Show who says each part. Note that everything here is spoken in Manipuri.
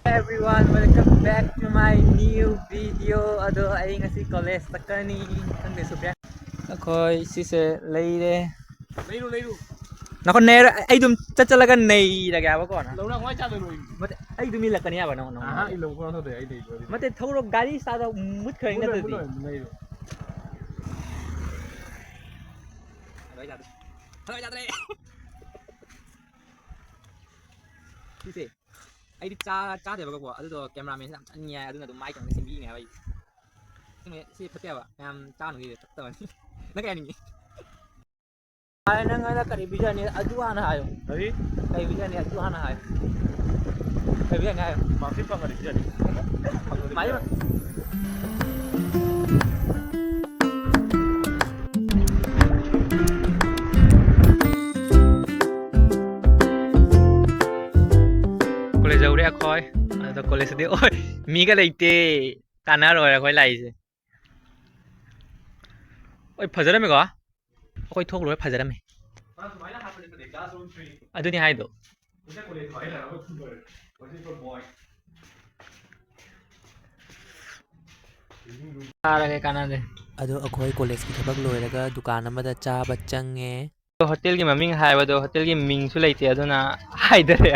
Speaker 1: Everyone, welcome back to my new video. Ado ay nga si college takani ang desubya. Akoy sise leire.
Speaker 2: Leiru.
Speaker 1: Nako nera ay dum chachalaga nei lagya ba ko na.
Speaker 2: Lâu nào ngoái cha rồi rồi.
Speaker 1: Mate ay dum ilakani ba no no.
Speaker 2: À, lâu qua thôi để ai đi rồi.
Speaker 1: Mate thoro gari sa da mut khơi na tadi.
Speaker 2: Leiru.
Speaker 1: Thôi ra đây. Sise. Ay di cha de ba ko ado cameraman sam anya ado na dum mic ang simbi nga bay. Sing si phatia ba am cha no ni ta na kaya ni. Ay na nga karibigan ni aduan na hayo.
Speaker 2: Đấy.
Speaker 1: Kaibigan ni aduan na hayo. Kaibigan nga hayo.
Speaker 2: Maafin pa nga rin dyan.
Speaker 1: Mayo. College जाऊ रे अखोय तो college दे ओय मी का लेते काना रो अखोय लाइसे ओय फजर में गवा अखोय थोक रो फजर में अदुनी हाइदो आरे काना दे
Speaker 3: अदो अखोई कॉलेज की थबक लोयरगा दुकान अमदा चाबा चंगे
Speaker 1: होटल की ममिंग हाइबदो होटल की मिंग सु लेते अदुना हाइदरे